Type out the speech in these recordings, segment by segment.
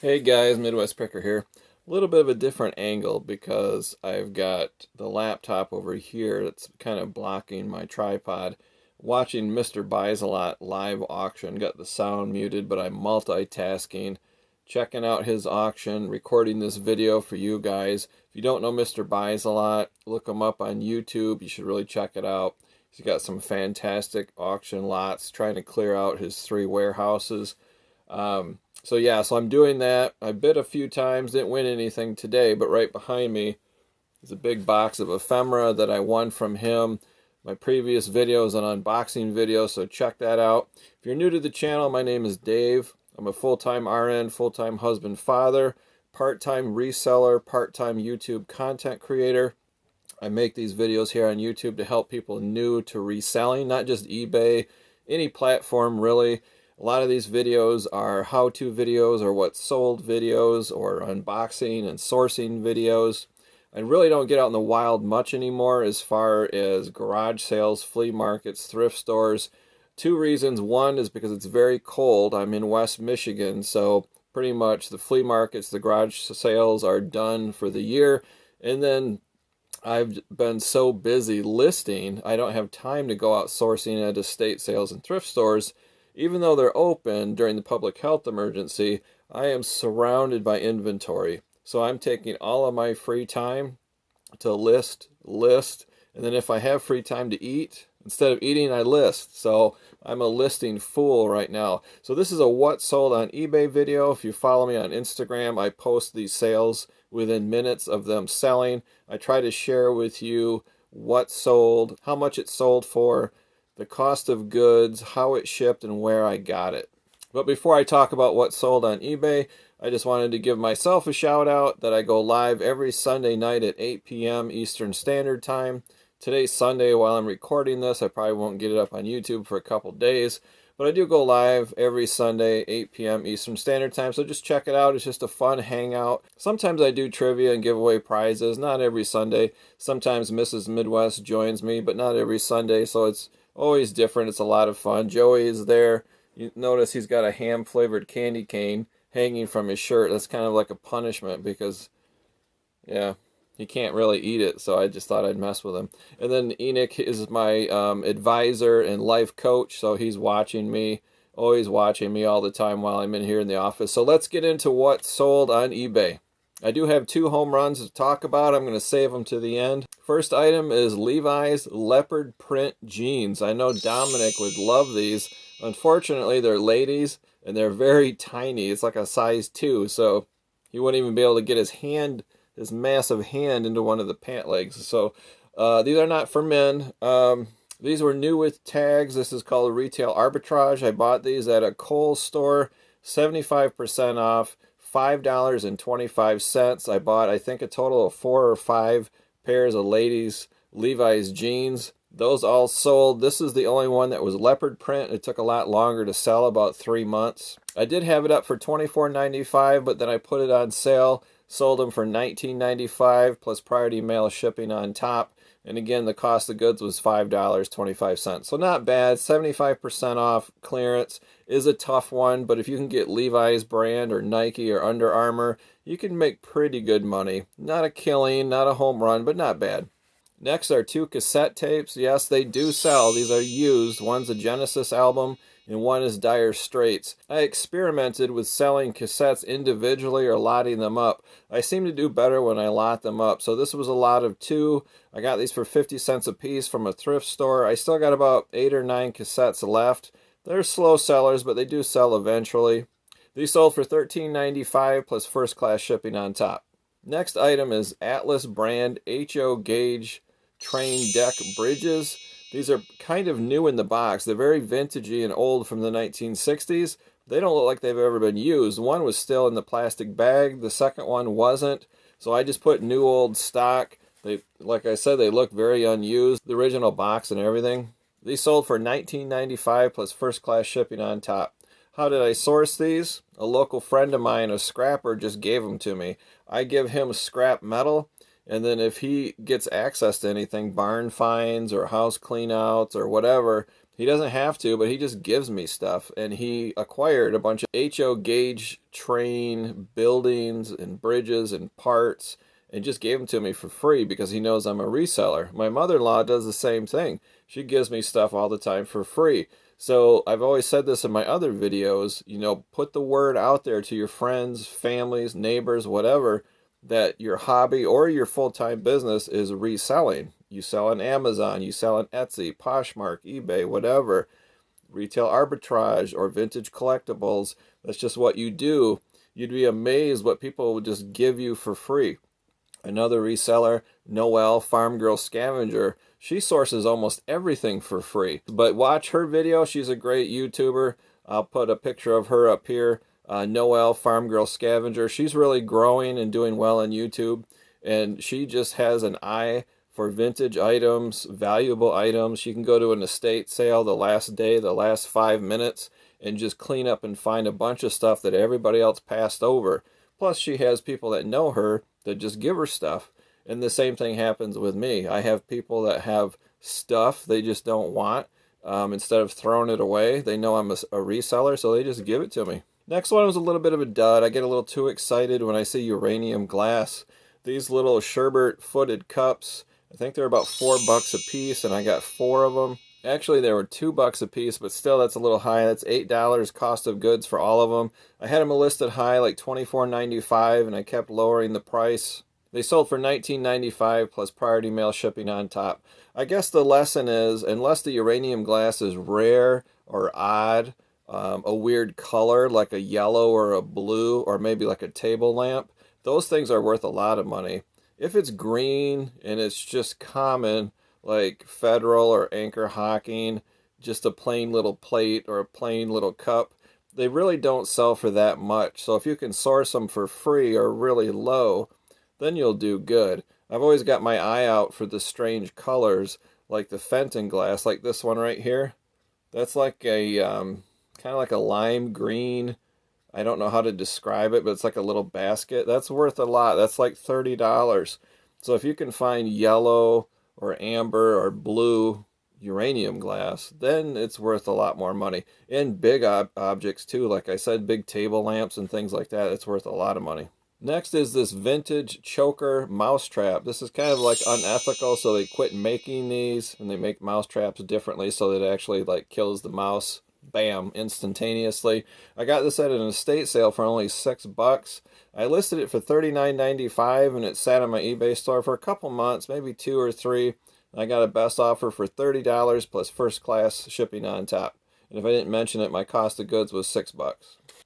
Hey guys, Midwest Picker here. A little bit of a different angle because I've got the laptop over here that's kind of blocking my tripod. Watching Mr. Buys a Lot live auction, got the sound muted, but I'm multitasking, checking out his auction, recording this video for you guys. If you don't know Mr. Buys a Lot, look him up on YouTube. You should really check it out. He's got some fantastic auction lots, trying to clear out his 3 warehouses. So I'm doing that. I bid a few times, didn't win anything today, but right behind me is a big box of ephemera that I won from him. My previous video is an unboxing video, so check that out. If you're new to the channel, my name is Dave. I'm a full-time RN, full-time husband, father, part-time reseller, part-time YouTube content creator. I make these videos here on YouTube to help people new to reselling, not just eBay, any platform really. A lot of these videos are how-to videos or what's sold videos or unboxing and sourcing videos. I really don't get out in the wild much anymore as far as garage sales, flea markets, thrift stores. 2 reasons. One is because it's very cold. I'm in West Michigan, so pretty much the flea markets, the garage sales are done for the year. And then I've been so busy listing, I don't have time to go out sourcing at estate sales and thrift stores. Even though they're open during the public health emergency, I am surrounded by inventory. So I'm taking all of my free time to list, and then if I have free time to eat, instead of eating, I list. So I'm a listing fool right now. So this is a what sold on eBay video. If you follow me on Instagram, I post these sales within minutes of them selling. I try to share with you what sold, how much it sold for, the cost of goods, how it shipped, and where I got it. But before I talk about what sold on eBay, I just wanted to give myself a shout out that I go live every Sunday night at 8 p.m. Eastern Standard Time. Today's Sunday while I'm recording this. I probably won't get it up on YouTube for a couple days. But I do go live every Sunday, 8 p.m. Eastern Standard Time, so just check it out. It's just a fun hangout. Sometimes I do trivia and give away prizes, not every Sunday. Sometimes Mrs. Midwest joins me, but not every Sunday, so it's always different. It's a lot of fun. Joey is there. You notice he's got a ham-flavored candy cane hanging from his shirt. That's kind of like a punishment because, yeah, he can't really eat it, so I just thought I'd mess with him. And then Enoch is my advisor and life coach, so he's watching me, always watching me all the time while I'm in here in the office. So let's get into what sold on eBay. I do have 2 home runs to talk about. I'm going to save them to the end. First item is Levi's leopard print jeans. I know Dominic would love these. Unfortunately, they're ladies, and they're very tiny. It's like a size 2, so he wouldn't even be able to get his massive hand into one of the pant legs. So these are not for men. These were new with tags. This is called retail arbitrage. I bought these at a Kohl's store, 75% off. $5.25. I bought, I think, a total of 4 or 5 pairs of ladies' Levi's jeans. Those all sold. This is the only one that was leopard print. It took a lot longer to sell, about 3 months. I did have it up for $24.95, but then I put it on sale. Sold them for $19.95 plus priority mail shipping on top. And again, the cost of goods was $5.25. So not bad. 75% off clearance is a tough one, but if you can get Levi's brand or Nike or Under Armour, you can make pretty good money. Not a killing, not a home run, but not bad. Next are 2 cassette tapes. Yes, they do sell. These are used. One's a Genesis album and one is Dire Straits. I experimented with selling cassettes individually or lotting them up. I seem to do better when I lot them up. So this was a lot of 2. I got these for 50 cents a piece from a thrift store. I still got about 8 or 9 cassettes left. They're slow sellers, but they do sell eventually. These sold for $13.95 plus first class shipping on top. Next item is Atlas brand HO Gage train deck bridges. These are kind of new in the box. They're very vintagey and old from the 1960s. They don't look like they've ever been used. One was still in the plastic bag. The second one wasn't. So I just put new old stock. Like I said, they look very unused. The original box and everything. These sold for $19.95 plus first class shipping on top. How did I source these? A local friend of mine, a scrapper, just gave them to me. I give him scrap metal. And then if he gets access to anything, barn finds or house cleanouts or whatever, He doesn't have to, but he just gives me stuff. And he acquired a bunch of H.O. Gage train buildings and bridges and parts and just gave them to me for free because he knows I'm a reseller. My mother-in-law does the same thing. She gives me stuff all the time for free. So I've always said this in my other videos, you know, put the word out there to your friends, families, neighbors, whatever, that your hobby or your full-time business is reselling. You sell on Amazon, you sell on Etsy, Poshmark, eBay, whatever, retail arbitrage or vintage collectibles. That's just what you do. You'd be amazed what people would just give you for free. Another reseller, Noelle, Farm Girl Scavenger, she sources almost everything for free. But watch her video. She's a great YouTuber. I'll put a picture of her up here. Noelle, Farm Girl Scavenger. She's really growing and doing well on YouTube. And she just has an eye for vintage items, valuable items. She can go to an estate sale the last day, the last 5 minutes, and just clean up and find a bunch of stuff that everybody else passed over. Plus, she has people that know her that just give her stuff. And the same thing happens with me. I have people that have stuff they just don't want. Instead of throwing it away, they know I'm a reseller, so they just give it to me. Next one was a little bit of a dud. I get a little too excited when I see uranium glass. These little sherbet-footed cups, I think they're about $4 a piece, and I got 4 of them. Actually, they were $2 a piece, but still, that's a little high. That's $8 cost of goods for all of them. I had them listed high, like $24.95, and I kept lowering the price. They sold for $19.95 plus priority mail shipping on top. I guess the lesson is, unless the uranium glass is rare or odd, a weird color like a yellow or a blue or maybe like a table lamp, those things are worth a lot of money. If it's green and it's just common, like Federal or Anchor Hocking, just a plain little plate or a plain little cup, they really don't sell for that much. So if you can source them for free or really low, then you'll do good. I've always got my eye out for the strange colors, like the Fenton glass, like this one right here. That's like a kind of like a lime green. I don't know how to describe it, but it's like a little basket. That's worth a lot. That's like $30. So if you can find yellow or amber or blue uranium glass, then it's worth a lot more money. And big objects too, like I said, big table lamps and things like that, it's worth a lot of money. Next is this vintage choker mousetrap. This is kind of like unethical, so they quit making these and they make mousetraps differently so that it actually like kills the mouse, bam, instantaneously. I got this at an estate sale for only $6. I listed it for $39.95 and it sat on my eBay store for a couple months, maybe 2 or 3. I got a best offer for $30 plus first class shipping on top. And if I didn't mention it, my cost of goods was $6.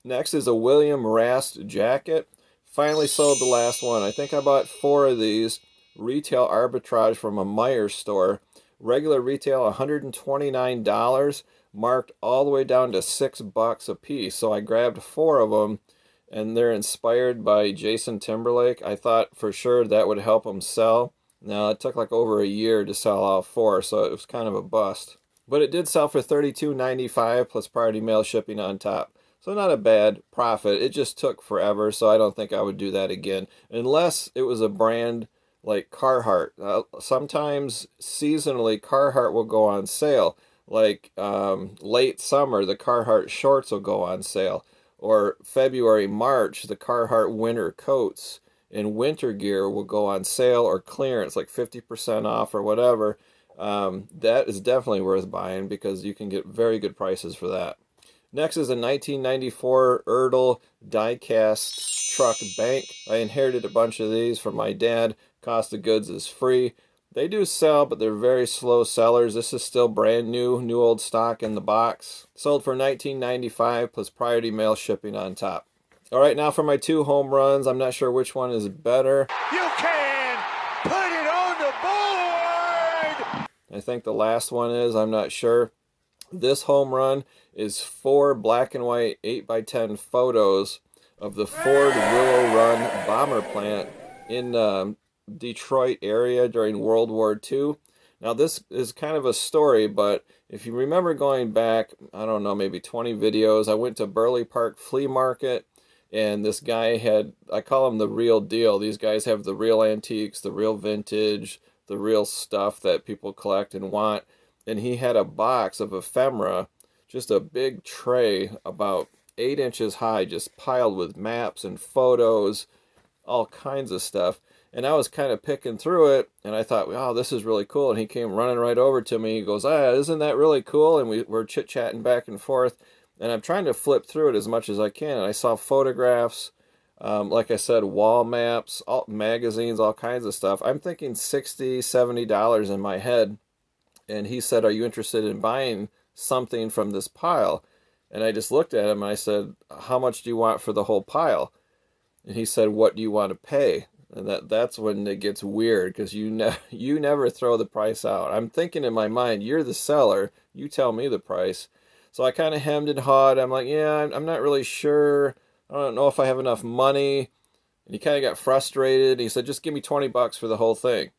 Next is a William Rast jacket. Finally sold the last one. I think I bought 4 of these. Retail arbitrage from a Meijer store. Regular retail $129, marked all the way down to $6 a piece. So I grabbed 4 of them, and they're inspired by Jason Timberlake. I thought for sure that would help them sell. Now, it took like over a year to sell all 4, so it was kind of a bust. But it did sell for $32.95 plus priority mail shipping on top. So not a bad profit. It just took forever, so I don't think I would do that again. Unless it was a brand like Carhartt. Sometimes seasonally, Carhartt will go on sale. Like late summer, the Carhartt shorts will go on sale. Or February, March, the Carhartt winter coats and winter gear will go on sale or clearance, like 50% off or whatever. That is definitely worth buying because you can get very good prices for that. Next is a 1994 Erdl die-cast truck bank. I inherited a bunch of these from my dad. Cost of goods is free. They do sell, but they're very slow sellers. This is still brand new old stock in the box. Sold for $19.95 plus priority mail shipping on top. All right, now for my 2 home runs. I'm not sure which one is better. You can put it on the board! I think the last one is. I'm not sure. This home run is 4 black and white 8x10 photos of the Ford Willow Run bomber plant in Detroit area during World War II. Now this is kind of a story, but if you remember going back, I don't know, maybe 20 videos, I went to Burley Park Flea Market, and this guy had, I call him the real deal. These guys have the real antiques, the real vintage, the real stuff that people collect and want. and he had a box of ephemera, just a big tray about 8 inches high, just piled with maps and photos, all kinds of stuff. And I was kind of picking through it, and I thought, wow, this is really cool. And he came running right over to me. He goes, isn't that really cool? And we're chit-chatting back and forth. And I'm trying to flip through it as much as I can. And I saw photographs, like I said, wall maps, magazines, all kinds of stuff. I'm thinking $60, $70 in my head. And he said, are you interested in buying something from this pile? And I just looked at him and I said, how much do you want for the whole pile? And he said, what do you want to pay? And that's when it gets weird, because you never throw the price out. I'm thinking in my mind, you're the seller, you tell me the price. So I kind of hemmed and hawed. I'm like, yeah, I'm not really sure. I don't know if I have enough money. And he kind of got frustrated. He said, just give me $20 for the whole thing.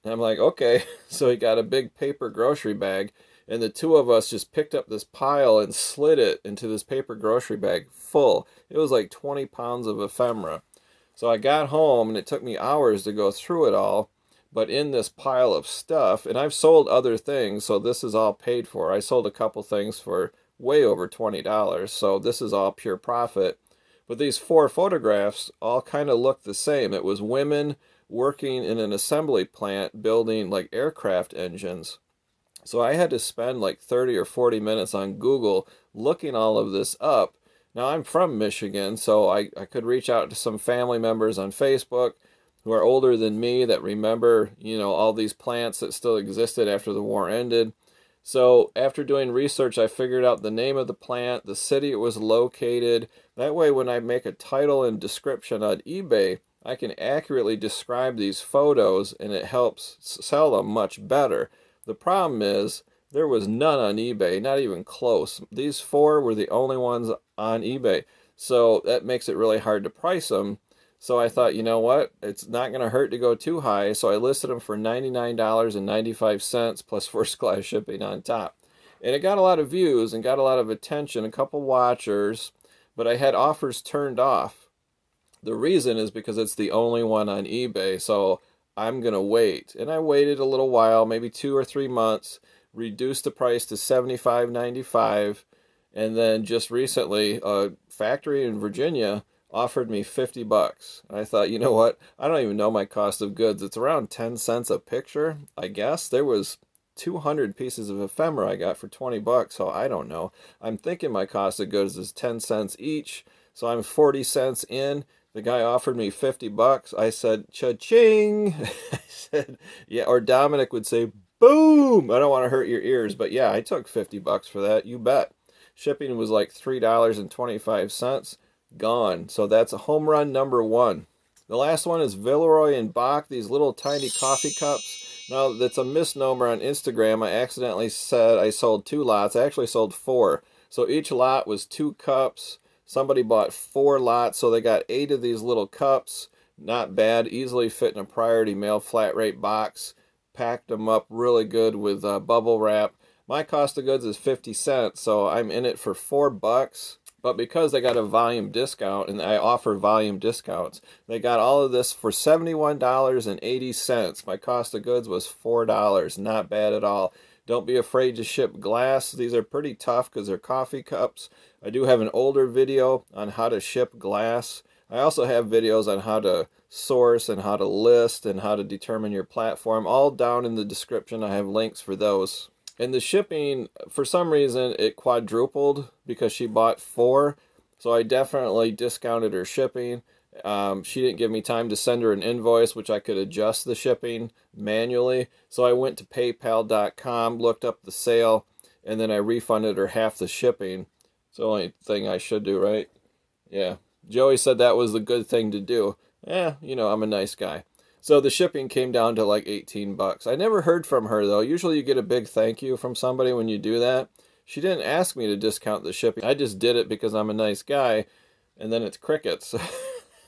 And I'm like, okay. So he got a big paper grocery bag, and the two of us just picked up this pile and slid it into this paper grocery bag full. It was like 20 pounds of ephemera. So I got home, and it took me hours to go through it all. But in this pile of stuff, and I've sold other things, so this is all paid for. I sold a couple things for way over $20, so this is all pure profit. But these 4 photographs all kind of look the same. It was women working in an assembly plant building like aircraft engines. So I had to spend like 30 or 40 minutes on Google looking all of this up. Now, I'm from Michigan, so I could reach out to some family members on Facebook who are older than me that remember, all these plants that still existed after the war ended. So after doing research, I figured out the name of the plant, the city it was located. That way, when I make a title and description on eBay, I can accurately describe these photos, and it helps sell them much better. The problem is, there was none on eBay, not even close. These 4 were the only ones on eBay. So that makes it really hard to price them. So I thought, you know what? It's not going to hurt to go too high. So I listed them for $99.95 plus first-class shipping on top. And it got a lot of views and got a lot of attention, a couple watchers, but I had offers turned off. The reason is because it's the only one on eBay. So I'm going to wait. And I waited a little while, maybe 2 or 3 months, reduced the price to $75.95, and then just recently a factory in Virginia offered me $50. And I thought, you know what, I don't even know my cost of goods. It's around 10 cents a picture, I guess. There was 200 pieces of ephemera I got for $20, so I don't know. I'm thinking my cost of goods is 10 cents each, so I'm 40 cents in. The guy offered me $50. I said, cha-ching. I said, yeah, or Dominic would say, boom! I don't want to hurt your ears, but yeah, I took $50 for that, you bet. Shipping was like $3.25, gone. So that's a home run number 1. The last one is Villeroy and Bach, these little tiny coffee cups. Now, that's a misnomer on Instagram. I accidentally said I sold 2 lots. I actually sold 4. So each lot was 2 cups. Somebody bought 4 lots, so they got 8 of these little cups. Not bad, easily fit in a priority mail flat rate box. Packed them up really good with bubble wrap. My cost of goods is 50 cents, so I'm in it for $4. But because they got a volume discount, and I offer volume discounts, they got all of this for $71.80. My cost of goods was $4. Not bad at all. Don't be afraid to ship glass. These are pretty tough because they're coffee cups. I do have an older video on how to ship glass. I also have videos on how to source and how to list and how to determine your platform. All down in the description. I have links for those. And the shipping, for some reason, it quadrupled because she bought 4. So I definitely discounted her shipping. She didn't give me time to send her an invoice, which I could adjust the shipping manually. So I went to paypal.com, looked up the sale, and then I refunded her half the shipping. It's the only thing I should do, right? Yeah. Joey said that was the good thing to do. I'm a nice guy. So the shipping came down to like $18. I never heard from her, though. Usually you get a big thank you from somebody when you do that. She didn't ask me to discount the shipping. I just did it because I'm a nice guy, and then it's crickets.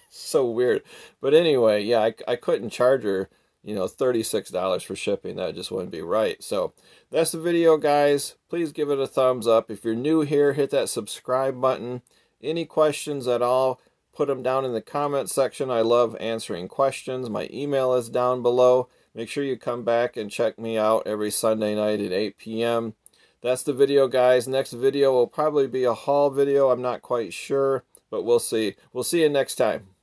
So weird. But anyway, yeah, I couldn't charge her, $36 for shipping. That just wouldn't be right. So that's the video, guys. Please give it a thumbs up. If you're new here, hit that subscribe button. Any questions at all, put them down in the comment section. I love answering questions. My email is down below. Make sure you come back and check me out every Sunday night at 8 p.m. That's the video, guys. Next video will probably be a haul video. I'm not quite sure, but we'll see. We'll see you next time.